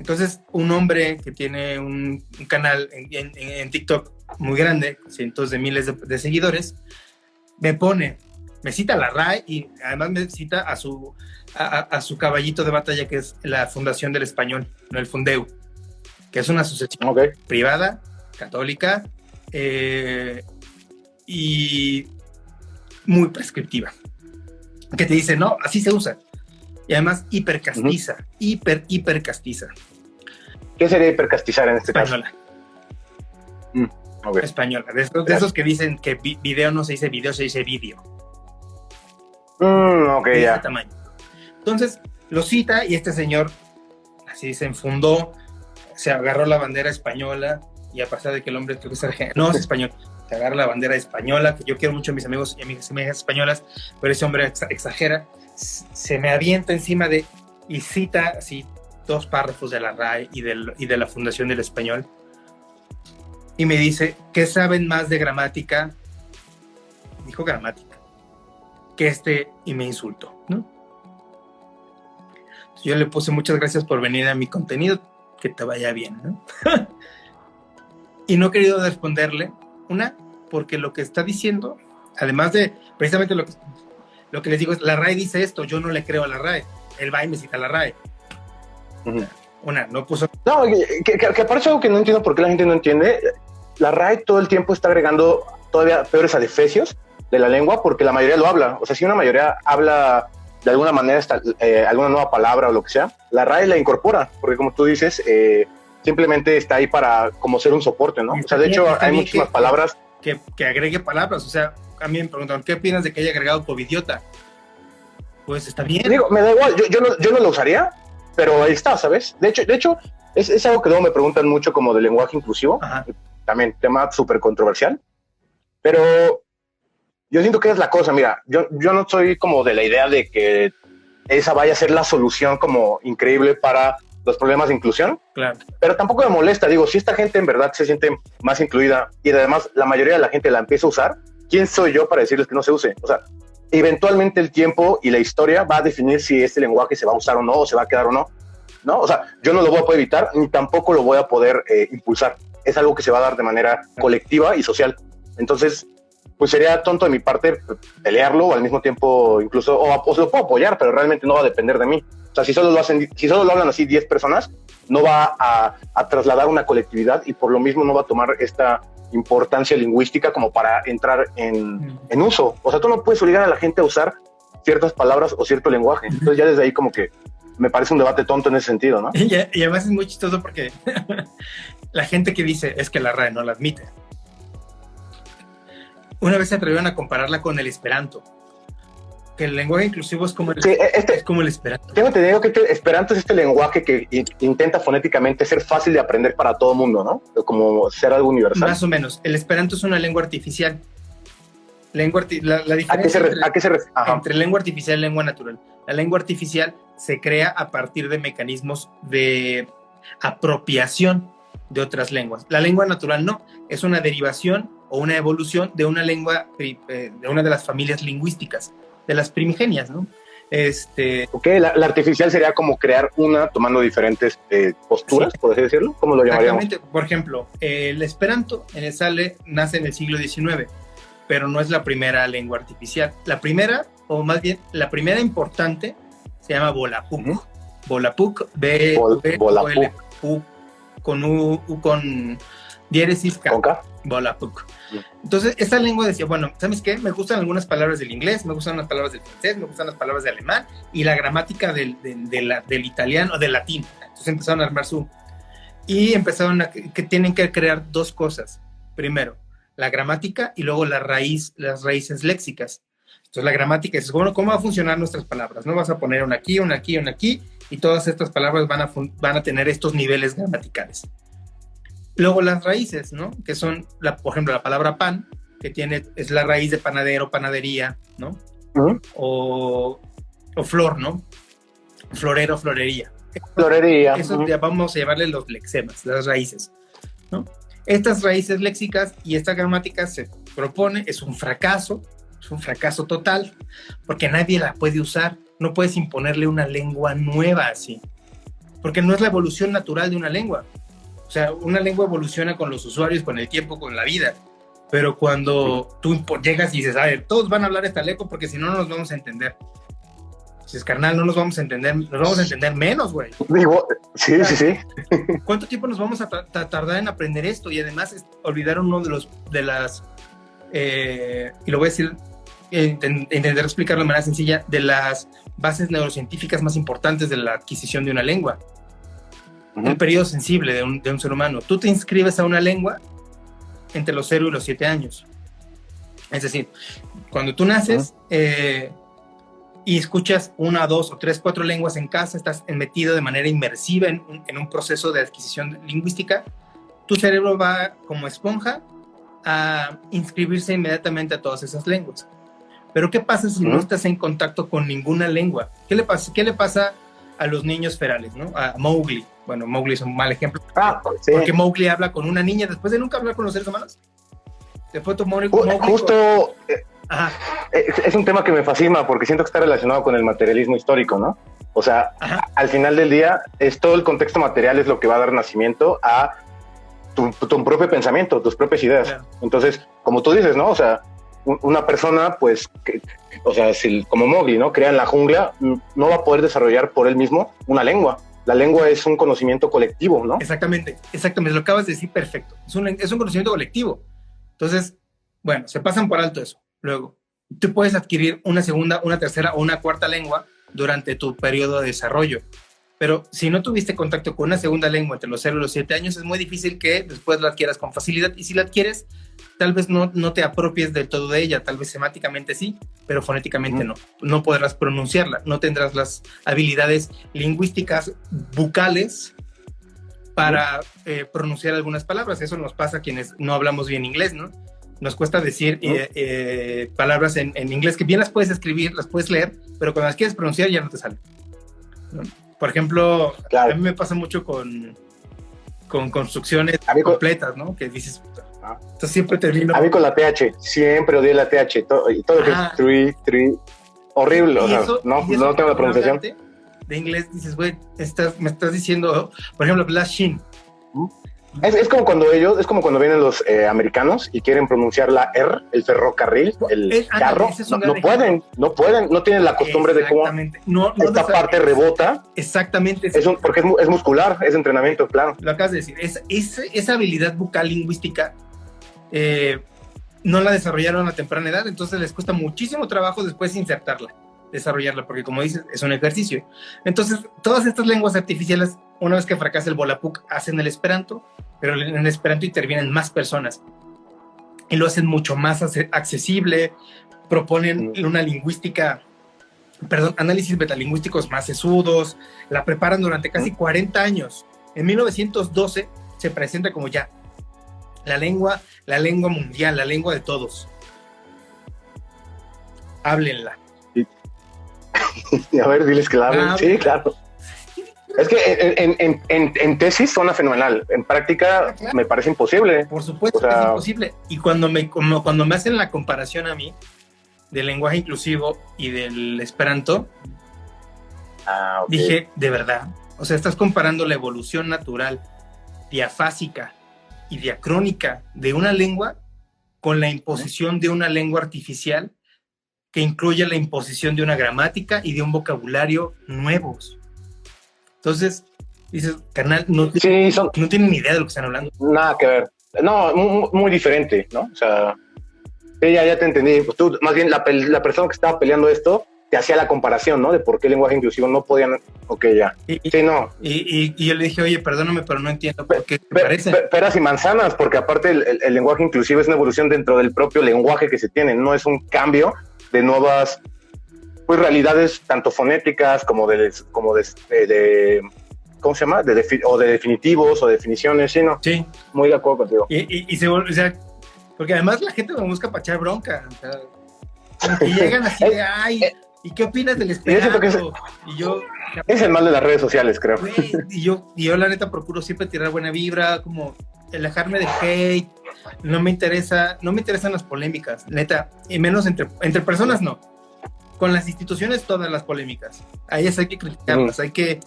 Entonces, un hombre que tiene un canal en TikTok muy grande, cientos de miles de seguidores, me cita la RAE y además me cita a su caballito de batalla, que es la Fundación del Español, no el Fundeu, que es una asociación privada, católica, y muy prescriptiva, que te dice, no, así se usa. Y además hipercastiza, hipercastiza. ¿Qué sería hipercastizar en este Española. caso? Española. De esos que dicen que video no se dice video, se dice vídeo. De ese tamaño. Entonces, lo cita y este señor así se enfundó, se agarró la bandera española y a pesar de que el hombre creo que es argentino, no es español, se agarra la bandera española, que yo quiero mucho a mis amigos y amigas españolas, pero ese hombre exagera, se me avienta encima y cita así 2 párrafos de la RAE y de la Fundación del Español y me dice, ¿qué saben más de gramática? Dijo gramática, que y me insultó, ¿no? Yo le puse muchas gracias por venir a mi contenido, que te vaya bien, ¿no? Y no he querido responderle, porque lo que está diciendo, además de precisamente lo que les digo es, la RAE dice esto, yo no le creo a la RAE, él va y me cita la RAE. No puso... No, que aparece algo que no entiendo por qué la gente no entiende. La RAE todo el tiempo está agregando todavía peores adefesios de la lengua, porque la mayoría lo habla. O sea, si una mayoría habla de alguna manera alguna nueva palabra o lo que sea, la RAE la incorpora, porque como tú dices, simplemente está ahí para como ser un soporte, ¿no? O sea, de hecho, hay muchísimas palabras... Que agregue palabras, o sea, a mí me preguntan, ¿qué opinas de que haya agregado covidiota? Pues está bien. Digo, me da igual, yo no lo usaría, pero ahí está, ¿sabes? De hecho es algo que luego me preguntan mucho como de lenguaje inclusivo. Ajá. También tema súper controversial, pero yo siento que es la cosa. Mira, yo no soy como de la idea de que esa vaya a ser la solución como increíble para los problemas de inclusión, claro, pero tampoco me molesta. Digo, si esta gente en verdad se siente más incluida y además la mayoría de la gente la empieza a usar, ¿quién soy yo para decirles que no se use? O sea, eventualmente el tiempo y la historia va a definir si este lenguaje se va a usar o no, o se va a quedar o no, ¿no? O sea, yo no lo voy a poder evitar, ni tampoco lo voy a poder impulsar. Es algo que se va a dar de manera colectiva y social. Entonces, pues sería tonto de mi parte pelearlo, o al mismo tiempo incluso, o se lo puedo apoyar, pero realmente no va a depender de mí. O sea, si solo lo hablan así 10 personas, no va a trasladar una colectividad y por lo mismo no va a tomar esta importancia lingüística como para entrar en uso. O sea, tú no puedes obligar a la gente a usar ciertas palabras o cierto lenguaje. Entonces ya desde ahí como que me parece un debate tonto en ese sentido, ¿no? Y además es muy chistoso porque la gente que dice es que la RAE no la admite. Una vez se atrevieron a compararla con el Esperanto, que el lenguaje inclusivo es como es como el Esperanto. Tengo entendido que Esperanto es este lenguaje que intenta fonéticamente ser fácil de aprender para todo mundo, ¿no? Como ser algo universal. Más o menos. El Esperanto es una lengua artificial. La diferencia entre lengua artificial y lengua natural. La lengua artificial se crea a partir de mecanismos de apropiación de otras lenguas. La lengua natural no, es una derivación o una evolución de una lengua, de una de las familias lingüísticas, de las primigenias, ¿no? La artificial sería como crear una tomando diferentes posturas, sí, por así decirlo. ¿Cómo lo llamaríamos? Exactamente. Por ejemplo, el Esperanto nace en el siglo XIX, pero no es la primera lengua artificial. La primera, o más bien, la primera importante se llama Volapük. Uh-huh. Volapük, con diéresis K. ¿Con K? Volapük. Entonces, esta lengua decía, bueno, ¿sabes qué? Me gustan algunas palabras del inglés, me gustan las palabras del francés, me gustan las palabras del alemán y la gramática del italiano o del latín. Entonces empezaron a armar y empezaron que tienen que crear 2 cosas. Primero, la gramática y luego las raíces léxicas. Entonces la gramática es, bueno, ¿cómo va a funcionar nuestras palabras? ¿No? Vas a poner una aquí, una aquí, una aquí, y todas estas palabras van a tener estos niveles gramaticales. Luego las raíces, ¿no? Que son, por ejemplo, la palabra pan, que es la raíz de panadero, panadería, ¿no? Uh-huh. O flor, ¿no? Florero, florería. Florería. Eso ya vamos a llamarle los lexemas, las raíces, ¿no? Estas raíces léxicas y esta gramática se propone, es un fracaso total, porque nadie la puede usar. No puedes imponerle una lengua nueva así. porque no es la evolución natural de una lengua. O sea, una lengua evoluciona con los usuarios, con el tiempo, con la vida. Pero cuando tú llegas y dices, a ver, todos van a hablar esta lengua porque si no, no nos vamos a entender. Dices, carnal, no nos vamos a entender, nos vamos a entender menos, güey. Digo, sí, sí, sí. ¿Cuánto tiempo nos vamos a tardar en aprender esto? Y además olvidaron uno de las, y lo voy a decir, intentar explicarlo de manera sencilla, de las bases neurocientíficas más importantes de la adquisición de una lengua. El periodo sensible de un ser humano. Tú te inscribes a una lengua entre los 0 y los 7 años. Es decir, cuando tú naces y escuchas 1, 2 o 3, 4 lenguas en casa, estás metido de manera inmersiva en un proceso de adquisición lingüística, tu cerebro va como esponja a inscribirse inmediatamente a todas esas lenguas. Pero ¿qué pasa si no estás en contacto con ninguna lengua? ¿Qué le pasa a los niños ferales, ¿no? A Mowgli. Bueno, Mowgli es un mal ejemplo. Sí. Porque Mowgli habla con una niña después de nunca hablar con los seres humanos. Después de Mowgli justo es un tema que me fascina porque siento que está relacionado con el materialismo histórico, ¿no? O sea, al final del día es todo el contexto material es lo que va a dar nacimiento a tu propio pensamiento, tus propias ideas. Claro. Entonces, como tú dices, ¿no? O sea, una persona, pues, o sea, si como Mowgli, ¿no? Crea en la jungla, no va a poder desarrollar por él mismo una lengua. La lengua es un conocimiento colectivo, ¿no? Exactamente, lo acabas de decir perfecto. Es un conocimiento colectivo. Entonces, bueno, se pasan por alto eso. Luego, tú puedes adquirir una segunda, una tercera o una cuarta lengua durante tu periodo de desarrollo. Pero si no tuviste contacto con una segunda lengua entre los 0 y los 7 años, es muy difícil que después la adquieras con facilidad. Y si la adquieres, tal vez no te apropies del todo de ella. Tal vez semáticamente sí, pero fonéticamente no. No podrás pronunciarla. No tendrás las habilidades lingüísticas bucales para pronunciar algunas palabras. Eso nos pasa a quienes no hablamos bien inglés, ¿no? Nos cuesta decir palabras en inglés que bien las puedes escribir, las puedes leer, pero cuando las quieres pronunciar ya no te salen, ¿no? Por ejemplo, claro. A mí me pasa mucho con construcciones completas, ¿no? Que dices, entonces siempre termino... A mí con la TH, siempre odié la TH, todo lo que es tree, horrible, o sea, no tengo la pronunciación. De inglés dices, güey, me estás diciendo, por ejemplo, Blashin. Es como cuando vienen los americanos y quieren pronunciar la R, el ferrocarril, el carro. No pueden, no tienen la costumbre de cómo esta parte rebota. Exactamente. Porque es muscular, es entrenamiento, claro. Lo acabas de decir, esa habilidad bucal lingüística no la desarrollaron a temprana edad, entonces les cuesta muchísimo trabajo después desarrollarla, porque como dices, es un ejercicio. Entonces, todas estas lenguas artificiales, una vez que fracasa el Volapük, hacen el Esperanto, pero en el Esperanto intervienen más personas y lo hacen mucho más accesible, proponen una análisis metalingüísticos más sesudos, la preparan durante casi 40 años. En 1912 se presenta como ya la lengua mundial, la lengua de todos. Háblenla. A ver, diles que la hablen. Sí, claro. Es que en tesis suena fenomenal. En práctica me parece imposible. Por supuesto, es imposible. Y cuando me hacen la comparación a mí del lenguaje inclusivo y del Esperanto, dije, de verdad, o sea, estás comparando la evolución natural, diafásica y diacrónica de una lengua con la imposición de una lengua artificial que incluye la imposición de una gramática y de un vocabulario nuevos. Entonces, dices, carnal, no tienen ni idea de lo que están hablando. Nada que ver. No, muy diferente, ¿no? O sea, ya te entendí. Pues tú, más bien, la persona que estaba peleando esto te hacía la comparación, ¿no? De por qué el lenguaje inclusivo no podían... Ok, ya. Y yo le dije, oye, perdóname, pero no entiendo por qué te parece. Peras y manzanas, porque aparte el lenguaje inclusivo es una evolución dentro del propio lenguaje que se tiene, no es un cambio de nuevas pues realidades tanto fonéticas como de ¿cómo se llama? O de definitivos o definiciones, ¿sí, no? Sí. Muy de acuerdo contigo. Y se vuelve, o sea, porque además la gente me busca para echar bronca, o sea, y llegan así de, ay, ¿y qué opinas del Esperanto? Y yo... Es el mal de las redes sociales, creo. Y yo la neta procuro siempre tirar buena vibra, como alejarme de hate. No me interesan las polémicas, neta, y menos entre personas, no. Con las instituciones todas las polémicas. A ellas hay que criticarlas, hay que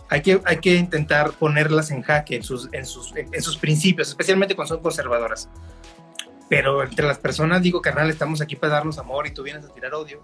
hay que intentar ponerlas en jaque en sus principios, especialmente cuando son conservadoras. Pero entre las personas digo, carnal, estamos aquí para darnos amor y tú vienes a tirar odio.